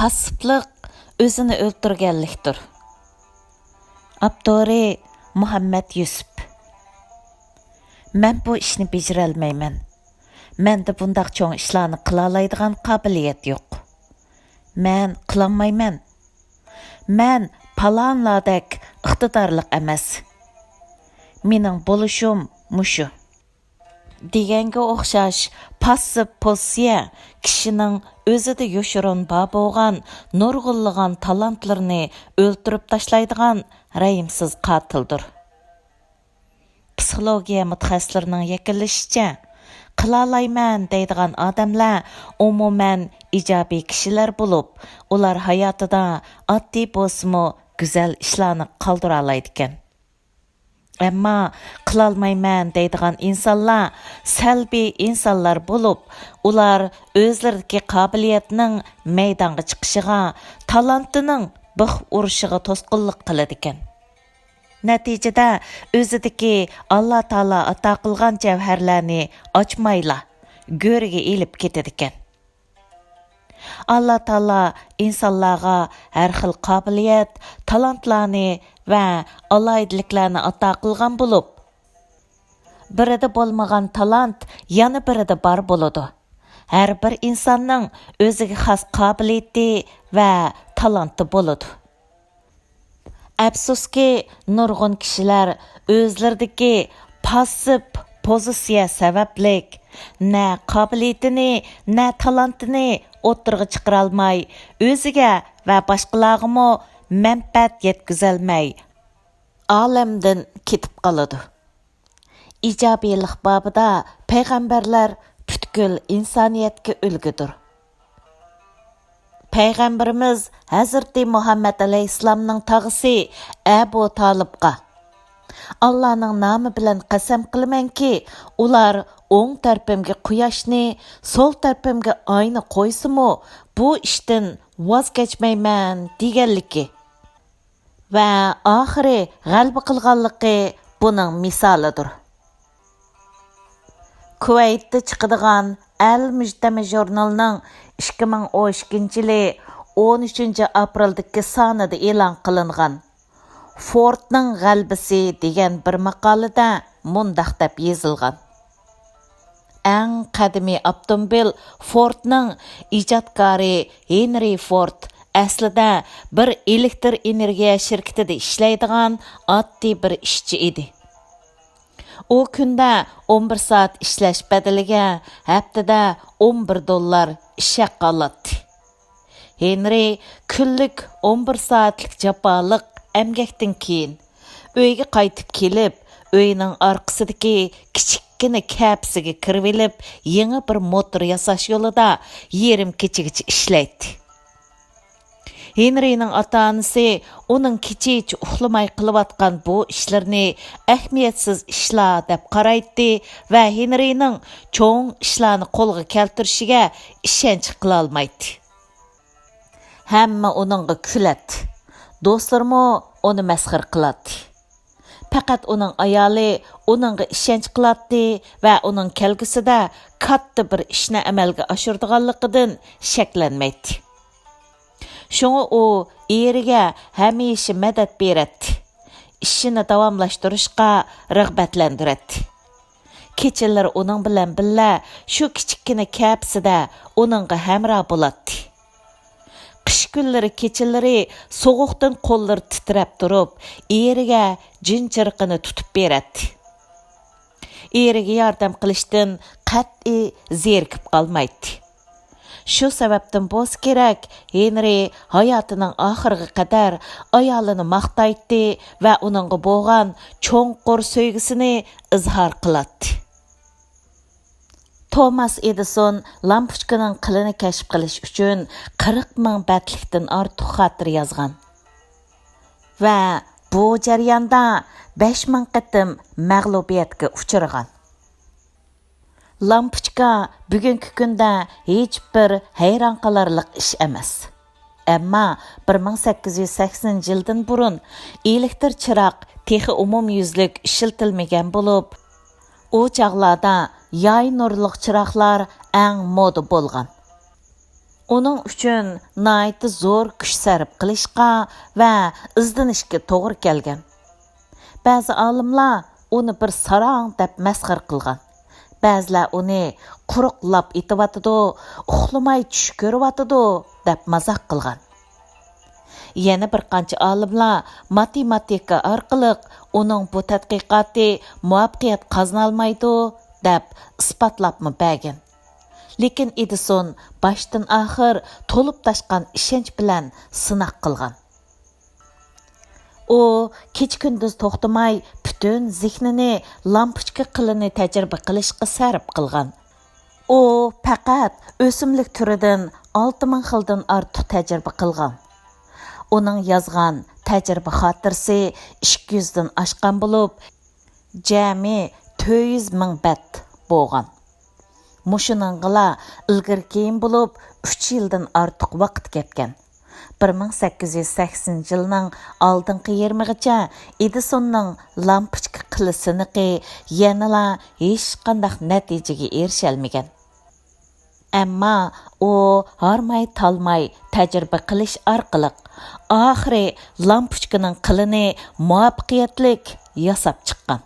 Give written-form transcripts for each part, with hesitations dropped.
Passıplıq özünü öldürgenlikdir. Abdori Muhammed Yusuf. Men bu işni becirelmeymen. Mende bundaq çoğun işlarni qılalaydigan qabiliyet yok. Men qılanmayman. Men palanladek iqtidarlıq emas. Mening bo'lishim mushu. Deganga o'xshash passiv pozitsiya kishining o'zida yoshirun bo'lgan nurg'unlagan talantlarini o'ltirib tashlaydigan rayimsiz qotildir. Psixologiya mutaxassislarining yakunlashicha, qilalayman deydigan odamlar umuman ijobiy kishilar bo'lib, ular hayotida oddiy bo'lsa-mu go'zal ishlarni qoldira oladi ekan. Ammo qilolmayman deydigan insonlar salbiy insonlar bo'lib, ular o'zlaridagi qobiliyatning maydonga chiqishiga, talantining bix urishiga to'sqinlik qiladi ekan. Natijada o'zidagi Alloh taolo ato qilgan javharlarni ochmayla, go'riga elib ketadi ekan. Alloh taolo insonlarga har xil qobiliyat, talantlarni va alaydiliklarni ato qilgan bo'lib, birida bo'lmagan talant yana birida bor bo'ladi. Har bir insonning o'ziga xos qobiliyati va talanti bo'ladi. Afsuski, nurg'un kishilar o'zlaridagi passiv pozitsiya sabablik na qobiliyatini, na talantini o'ttirg'i chiqara olmay, o'ziga va boshqalarga manfaat yetkazolmay, olamdan ketib qoladi. Ijobiylik babida payg'ambarlar butkul insoniyatga ulgudir. Payg'ambarimiz Hazrati Muhammad alayhissalomning tog'isi Abu Talibga Allohning nomi bilan qasam qilamanki, ular o'ng tarafimga quyoshni, so'l tarafimga oyni qo'ysimi, bu ishdan voz kechmayman deganligi va oxiri g'alaba qilganligi buning misolidir. Kuvaytda chiqadigan Al-Mujtama jurnalining 2012-yili 13 apraldagi sonida e'lon qilingan Fordning g'albisi degan bir maqolada mundaq deb yozilgan. Eng qadimiy avtomobil Fordning ijodkori Henry Ford aslida bir elektr energiya shirkatida ishlaydigan oddiy bir ishchi edi. O kunda 11 soat ishlash badaliga haftada $11 ish haqi oladi. Henry kunlik 11 soatlik jafoliq emgakdan keyin uyga qaytib kelib, uyning orqasidagi kichikgina kapsiga kirib olib, yangi bir motor yasash yo'lida yarim kechagacha ishlaydi. Henry'ning ota-onasi uning kecha uxlamay qilayotgan bu ishlarni ahamiyatsiz ishlar deb qaraydi va Henry'ning cho'ng ishlarni qo'lga keltirishiga ishonch qila olmaydi. Hamma uningga kuladi. Do'stlarmo uni masxar qiladi. Faqat uning ayoli uningga ishonch qiladi va uning kelgusida katta bir ishni amalga oshiradiganligidan shaklanmaydi. Şoňa o eriga hamisha madad beradi. İşini davamlashtirishga rag'batlantiradi. Kechalar uning bilan birga shu kichikkina kapsida uningga hamroh bo'ladi. Qish kunlari kechalari sovuqdan qo'llari titrab turib, eriga jinchirqini tutib beradi. Eriga yordam qilishdan qat'iy zerikib qolmaydi. Shu sababdan bo'z kerak, Henry hayotining oxiriga qadar ayolini maqtaydi va uningga bo'lgan cho'nqur sevgisini izhor qiladi. Thomas Edison lampochkaning qilini kashf qilish uchun 40 ming batlikdan ortiq xotir yozgan. Va bu jarayonda 5 ming qatim mag'lubiyatga uchragan. Lampochka bugungi kunda hech bir hayron qolarliq ish emas. Ammo 1880-yildan burun elektr chiroq texi umumyuzlik ishlatilmagan bo'lib, u chog'larda yoy nurliq chiroqlar eng moda bo'lgan. Uning uchun nihoyatda zo'r kuch sarf qilishga va izlanishga to'g'ri kelgan. Ba'zi olimlar uni bir sarang deb masxar qilgan. Ba'zilar uni quruqlab etyotidi, uxlamay tush ko'ryotidi deb mazax qilgan. Yana bir qancha olimlar matematika orqali uning bu tadqiqoti muvaffaqiyat qozonolmaydi deb isbotlabmi bergan. Lekin Edison başdan axir to'lib taşqan ishonch bilan sinoq qilgan. U kecha-kunduz to'xtamay butun zehnini lampochka qilini tajriba qilishga sarf qilgan. U faqat o'simlik turidan 6000 xildan ortiq tajriba qilgan. Uning yozgan tajriba xotirasi 200 dan oshgan bo'lib, jami 400 ming bet bo'lgan. Mushuningla ilgari keyin bo'lib 3 yildan ortiq vaqt ketgan. 1880 yilning oldingi 20gacha Edisonning lampochka qili siniqi yanala hech qanday natijaga erishalmagan. Ammo u harmay talmay tajriba qilish orqali oxiri lampochkaning qilini muvaffaqiyatlik yasab chiqqan.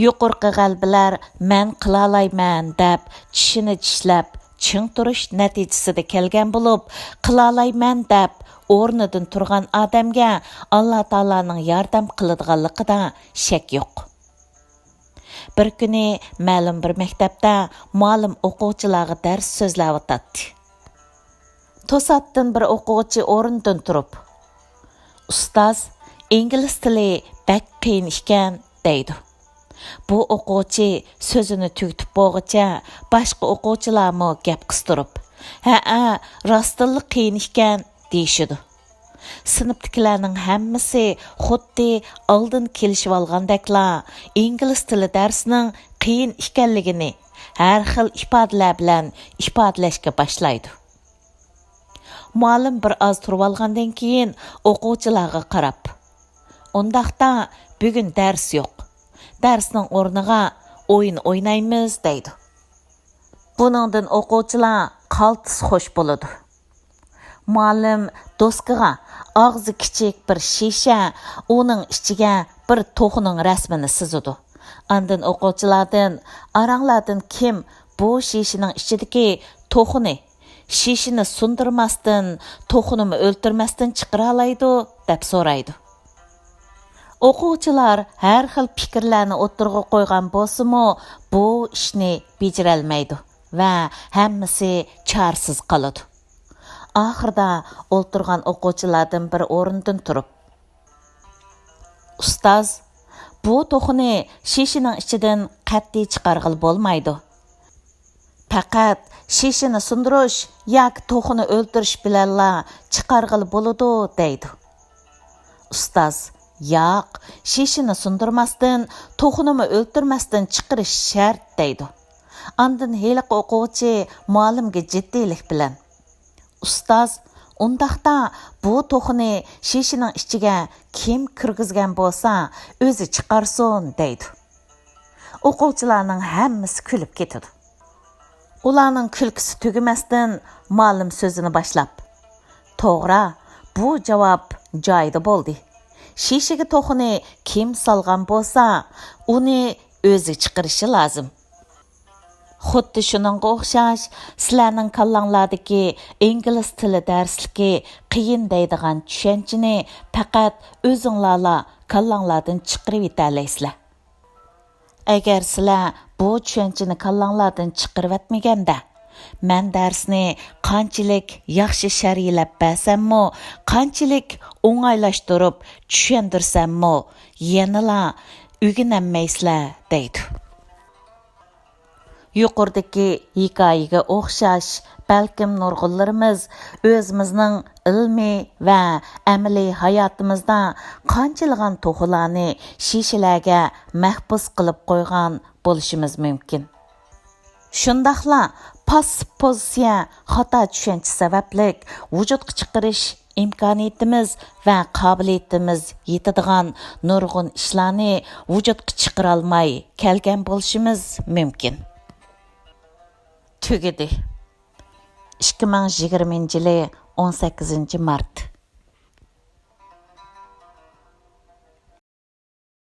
Yuqorqi g'albalar men qila olayman deb tishini tishlab ching turish natijasida kelgan bo'lib, qila olayman deb o'rnidan turgan odamga Alloh taolaning yordam qiladiganligida shak yo'q. Bir kuni ma'lum bir maktabda muallim o'quvchilarga dars so'zlayotdi. To'satdan bir o'quvchi o'rnidan turib, "Ustoz, ingliz tili bak qiyin ekan" deydi. Bu o'quvchi so'zini tugatib bo'lguncha boshqa o'quvchilarmi gap qistirib, "Ha, rostilla qiyin ekan" deyishidi. Sinfdagilarning hammasi xuddi oldin kelishib olgandeklar ingliz tili darsining qiyin ekanligini har xil ifodalar bilan ifodalashga boshlaydi. Muallim bir oz turib olgandan keyin o'quvchilarga qarab, "Undaqda bugun dars yo'q. Darsning o'rniga o'yin o'ynaymiz" deydi. Buningdan o'quvchilar qaltis xush bo'ladi. Muallim doskaga og'zi kichik bir shisha, uning ichiga bir to'xuning rasmini sizadi. Andan o'quvchilardan, "Aranglardan kim bu shishining ichidagi to'xuni, shishini sundirmasdan, to'xunimi o'ltirmasdan chiqara oladi?" deb so'raydi. O'quvchilar har xil fikrlarni o'tirg'a qo'ygan bo'lsa-mu, bu ishni bejira olmaydi va hammasi chorsiz qoladi. Oxirida o'ltirgan o'quvchilardan bir o'rindan turib, "Ustoz, bu to'xuni shishining ichidan qat'iy chiqarg'il bo'lmaydi. Faqat shishini sundirish yoki to'xuni o'ltirish bilanla chiqarg'il bo'ladi" deydi. Ustoz, "Yo'q, shishini sundirmasdan, to'xunimi o'ltirmasdan chiqarish shart" deydi. Andan heliq o'quvchi muallimga jiddiylik bilan, "Ustoz, undaqda bu to'xuni shishining ichiga kim kirgizgan bo'lsa, o'zi chiqarsin" deydi. O'quvchilarning hammasi kulib ketadi. Ularning kulkisi tugamasdan muallim so'zini boshlab, "To'g'ri, bu javob joyida bo'ldi. Shishiga to'xuni kim solgan bo'lsa, uni o'zi chiqarishi lozim. Xuddi shuningga o'xshash, sizlarning kallanglardagi ingliz tili darsligi qiyin deydigan tushunchani faqat o'zinglarla kallanglardan chiqarib yetalaysizlar. Agar sizlar bu tushunchani kallanglardan chiqarib etmaganda, men darsni qanchalik yaxshi sharhlab bersammi, qanchalik o'ng'aylashtirib tushundirsammi, yanala o'rganolmaysizlar deydi. Yuqoridagi hikoyaga o'xshash balkim nurg'unlarimiz o'zimizning ilmiy va amaliy hayotimizda qanchalagan to'g'rilarni shishalarga mahbus qilib qo'ygan bo'lishimiz mumkin. Shundaqla passiv pozitsiya xato tushuncha sababli vujudga chiqarish imkoniyatimiz va qobiliyatimiz yetadigan nurg'un ishlarni vujudga chiqara olmay kelgan bo'lishimiz mumkin. Tugedi. 2020 yılı 18 mart.